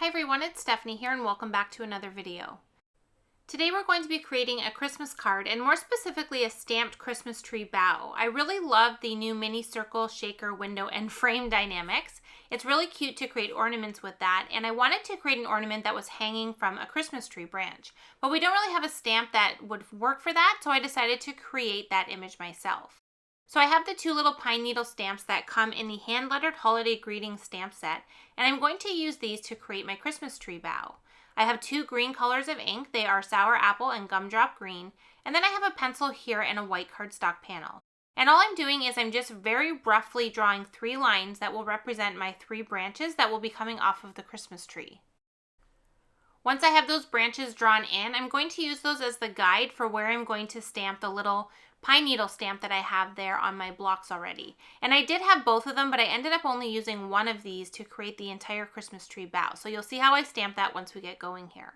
Hi everyone, it's Stephanie here and welcome back to another video. Today we're going to be creating a Christmas card and more specifically a stamped Christmas tree bow. I really love the new mini circle, shaker, window, and frame dynamics. It's really cute to create ornaments with that, and I wanted to create an ornament that was hanging from a Christmas tree branch. But we don't really have a stamp that would work for that, so I decided to create that image myself. So I have the two little pine needle stamps that come in the hand-lettered holiday greeting stamp set, and I'm going to use these to create my Christmas tree bow. I have two green colors of ink. They are Sour Apple and Gumdrop Green, and then I have a pencil here and a white cardstock panel. And all I'm doing is I'm just very roughly drawing three lines that will represent my three branches that will be coming off of the Christmas tree. Once I have those branches drawn in, I'm going to use those as the guide for where I'm going to stamp the little pine needle stamp that I have there on my blocks already. And I did have both of them, but I ended up only using one of these to create the entire Christmas tree bow. So you'll see how I stamp that once we get going here.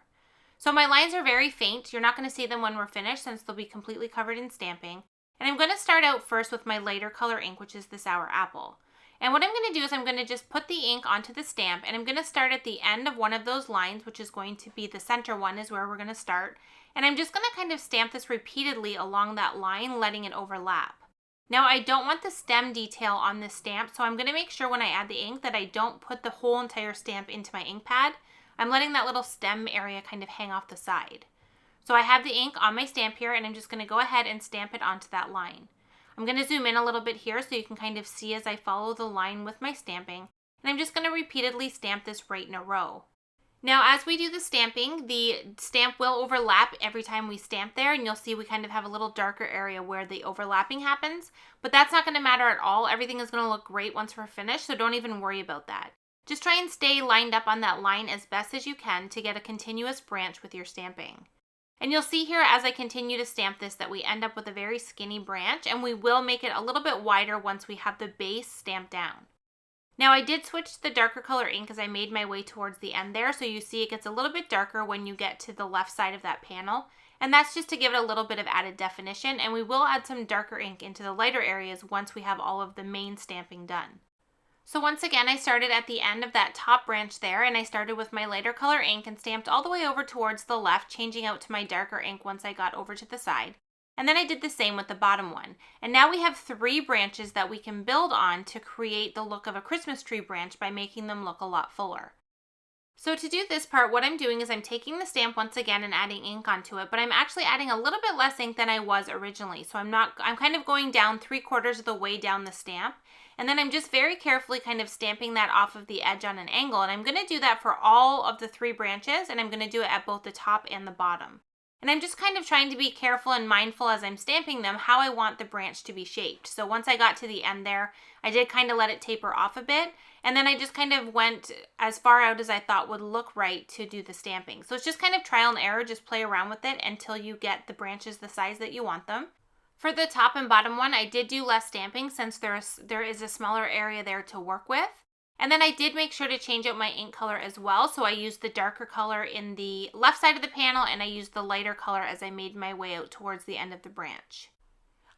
So my lines are very faint. You're not going to see them when we're finished since they'll be completely covered in stamping. And I'm going to start out first with my lighter color ink, which is the Sour Apple. And what I'm going to do is I'm going to just put the ink onto the stamp, and I'm going to start at the end of one of those lines, which is going to be the center one is where we're going to start. And I'm just going to kind of stamp this repeatedly along that line, letting it overlap. Now I don't want the stem detail on this stamp, so I'm going to make sure when I add the ink that I don't put the whole entire stamp into my ink pad. I'm letting that little stem area kind of hang off the side. So I have the ink on my stamp here, and I'm just going to go ahead and stamp it onto that line. I'm going to zoom in a little bit here so you can kind of see as I follow the line with my stamping, and I'm just going to repeatedly stamp this right in a row. Now as we do the stamping, the stamp will overlap every time we stamp there, and you'll see we kind of have a little darker area where the overlapping happens, but that's not going to matter at all. Everything is going to look great once we're finished, so don't even worry about that. Just try and stay lined up on that line as best as you can to get a continuous branch with your stamping. And you'll see here as I continue to stamp this that we end up with a very skinny branch, and we will make it a little bit wider once we have the base stamped down. Now I did switch to the darker color ink as I made my way towards the end there, so you see it gets a little bit darker when you get to the left side of that panel, and that's just to give it a little bit of added definition, and we will add some darker ink into the lighter areas once we have all of the main stamping done. So once again, I started at the end of that top branch there, and I started with my lighter color ink and stamped all the way over towards the left, changing out to my darker ink once I got over to the side. And then I did the same with the bottom one. And now we have three branches that we can build on to create the look of a Christmas tree branch by making them look a lot fuller. So to do this part, what I'm doing is I'm taking the stamp once again and adding ink onto it, but I'm actually adding a little bit less ink than I was originally. So I'm kind of going down 3/4 of the way down the stamp. And then I'm just very carefully kind of stamping that off of the edge on an angle. And I'm going to do that for all of the three branches, and I'm going to do it at both the top and the bottom. And I'm just kind of trying to be careful and mindful as I'm stamping them how I want the branch to be shaped. So once I got to the end there, I did kind of let it taper off a bit. And then I just kind of went as far out as I thought would look right to do the stamping. So it's just kind of trial and error, just play around with it until you get the branches the size that you want them. For the top and bottom one, I did do less stamping since there is a smaller area there to work with. And then I did make sure to change out my ink color as well. So I used the darker color in the left side of the panel, and I used the lighter color as I made my way out towards the end of the branch.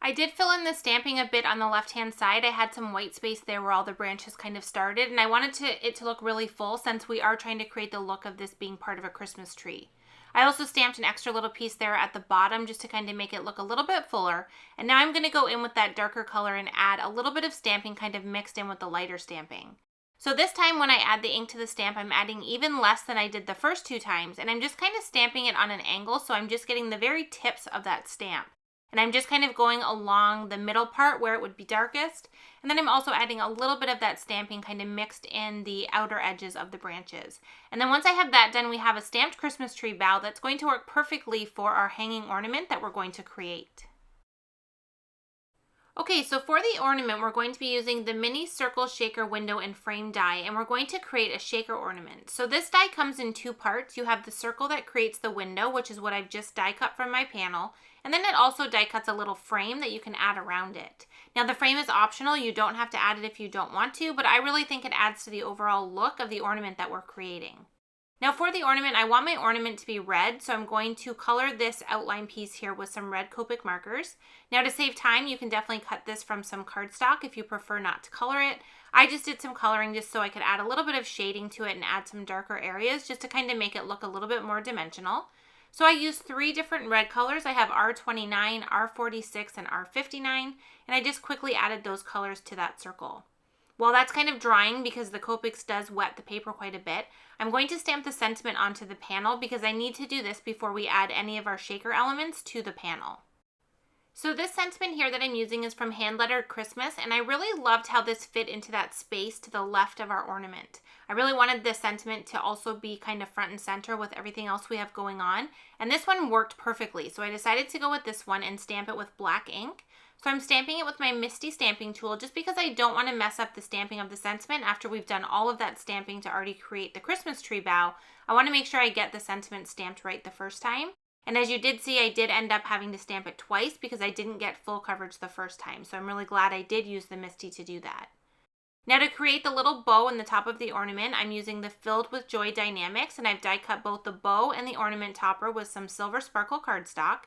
I did fill in the stamping a bit on the left-hand side. I had some white space there where all the branches kind of started, and I wanted it to look really full since we are trying to create the look of this being part of a Christmas tree. I also stamped an extra little piece there at the bottom just to kind of make it look a little bit fuller. And now I'm going to go in with that darker color and add a little bit of stamping kind of mixed in with the lighter stamping. So this time when I add the ink to the stamp, I'm adding even less than I did the first two times, and I'm just kind of stamping it on an angle, so I'm just getting the very tips of that stamp. And I'm just kind of going along the middle part where it would be darkest, and then I'm also adding a little bit of that stamping kind of mixed in the outer edges of the branches. And then once I have that done, we have a stamped Christmas tree bow that's going to work perfectly for our hanging ornament that we're going to create. Okay, so for the ornament, we're going to be using the mini circle, shaker, window, and frame die, and we're going to create a shaker ornament. So this die comes in two parts. You have the circle that creates the window, which is what I've just die cut from my panel, and then it also die cuts a little frame that you can add around it. Now the frame is optional. You don't have to add it if you don't want to, but I really think it adds to the overall look of the ornament that we're creating. Now for the ornament, I want my ornament to be red, so I'm going to color this outline piece here with some red Copic markers. Now to save time, you can definitely cut this from some cardstock if you prefer not to color it. I just did some coloring just so I could add a little bit of shading to it and add some darker areas just to kind of make it look a little bit more dimensional. So I used 3 different red colors. I have R29, R46, and R59, and I just quickly added those colors to that circle. While that's kind of drying because the Copics does wet the paper quite a bit, I'm going to stamp the sentiment onto the panel because I need to do this before we add any of our shaker elements to the panel. So this sentiment here that I'm using is from Hand Lettered Christmas, and I really loved how this fit into that space to the left of our ornament. I really wanted this sentiment to also be kind of front and center with everything else we have going on, and this one worked perfectly, so I decided to go with this one and stamp it with black ink. So I'm stamping it with my Misty stamping tool just because I don't want to mess up the stamping of the sentiment after we've done all of that stamping to already create the Christmas tree bow. I want to make sure I get the sentiment stamped right the first time. And as you did see, I did end up having to stamp it twice because I didn't get full coverage the first time. So I'm really glad I did use the Misty to do that. Now to create the little bow in the top of the ornament, I'm using the Filled with Joy Dynamics, and I've die cut both the bow and the ornament topper with some silver sparkle cardstock.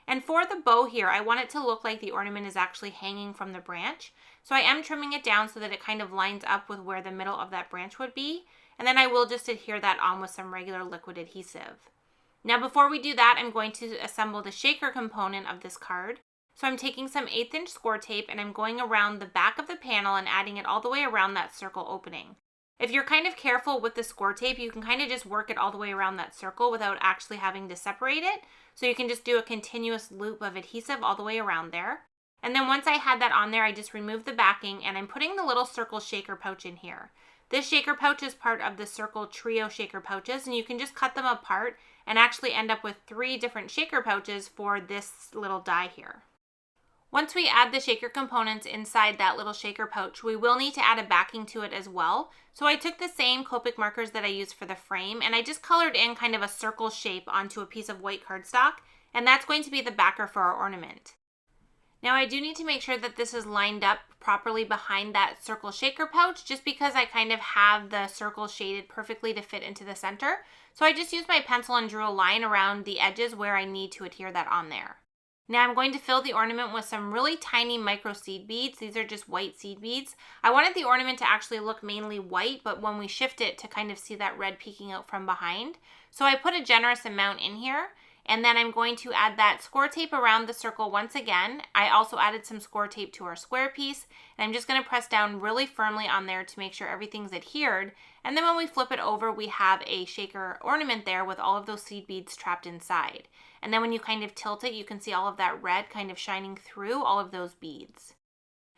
And for the bow here, I want it to look like the ornament is actually hanging from the branch. So I am trimming it down so that it kind of lines up with where the middle of that branch would be. And then I will just adhere that on with some regular liquid adhesive. Now before we do that, I'm going to assemble the shaker component of this card. So I'm taking some 1/8 inch score tape and I'm going around the back of the panel and adding it all the way around that circle opening. If you're kind of careful with the score tape, you can kind of just work it all the way around that circle without actually having to separate it. So you can just do a continuous loop of adhesive all the way around there. And then once I had that on there, I just removed the backing and I'm putting the little circle shaker pouch in here. This shaker pouch is part of the Circle Trio shaker pouches, and you can just cut them apart and actually end up with 3 different shaker pouches for this little die here. Once we add the shaker components inside that little shaker pouch, we will need to add a backing to it as well. So I took the same Copic markers that I used for the frame and I just colored in kind of a circle shape onto a piece of white cardstock, and that's going to be the backer for our ornament. Now I do need to make sure that this is lined up properly behind that circle shaker pouch just because I kind of have the circle shaded perfectly to fit into the center. So I just used my pencil and drew a line around the edges where I need to adhere that on there. Now I'm going to fill the ornament with some really tiny micro seed beads. These are just white seed beads. I wanted the ornament to actually look mainly white, but when we shift it to kind of see that red peeking out from behind. So I put a generous amount in here, and then I'm going to add that score tape around the circle once again. I also added some score tape to our square piece, and I'm just going to press down really firmly on there to make sure everything's adhered. And then when we flip it over, we have a shaker ornament there with all of those seed beads trapped inside. And then when you kind of tilt it, you can see all of that red kind of shining through all of those beads.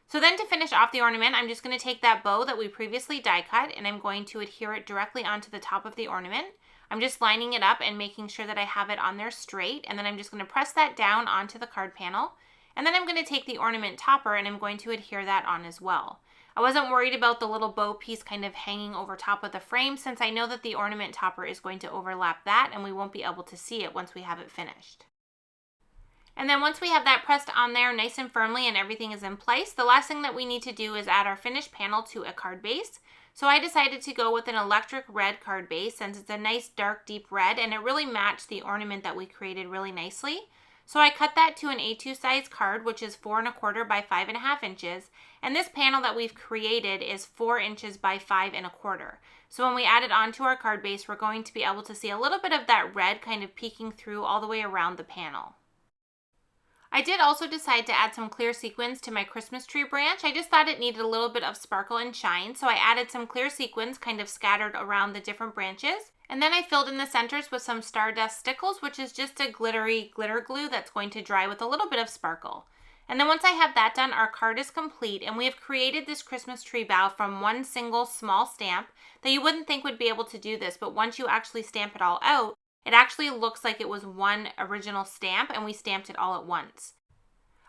So then to finish off the ornament, I'm just going to take that bow that we previously die cut and I'm going to adhere it directly onto the top of the ornament. I'm just lining it up and making sure that I have it on there straight, and then I'm just going to press that down onto the card panel. And then I'm going to take the ornament topper and I'm going to adhere that on as well. I wasn't worried about the little bow piece kind of hanging over top of the frame since I know that the ornament topper is going to overlap that and we won't be able to see it once we have it finished. And then once we have that pressed on there nice and firmly and everything is in place, the last thing that we need to do is add our finished panel to a card base. So I decided to go with an electric red card base since it's a nice dark deep red and it really matched the ornament that we created really nicely. So I cut that to an A2 size card, which is 4 1/4 by 5 1/2 inches. And this panel that we've created is 4 inches by 5 1/4. So when we add it onto our card base, we're going to be able to see a little bit of that red kind of peeking through all the way around the panel. I did also decide to add some clear sequins to my Christmas tree branch. I just thought it needed a little bit of sparkle and shine, so I added some clear sequins kind of scattered around the different branches. And then I filled in the centers with some Stardust Stickles, which is just a glittery glitter glue that's going to dry with a little bit of sparkle. And then once I have that done, our card is complete, and we have created this Christmas tree bow from one single small stamp that you wouldn't think would be able to do this, but once you actually stamp it all out, it actually looks like it was one original stamp and we stamped it all at once.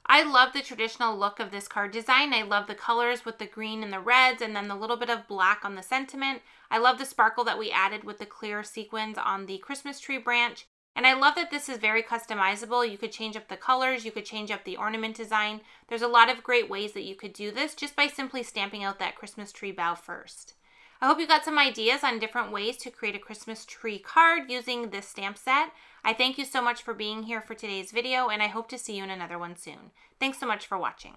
I love the traditional look of this card design. I love the colors with the green and the reds and then the little bit of black on the sentiment. I love the sparkle that we added with the clear sequins on the Christmas tree branch. And I love that this is very customizable. You could change up the colors, you could change up the ornament design. There's a lot of great ways that you could do this just by simply stamping out that Christmas tree bow first. I hope you got some ideas on different ways to create a Christmas tree card using this stamp set. I thank you so much for being here for today's video, and I hope to see you in another one soon. Thanks so much for watching.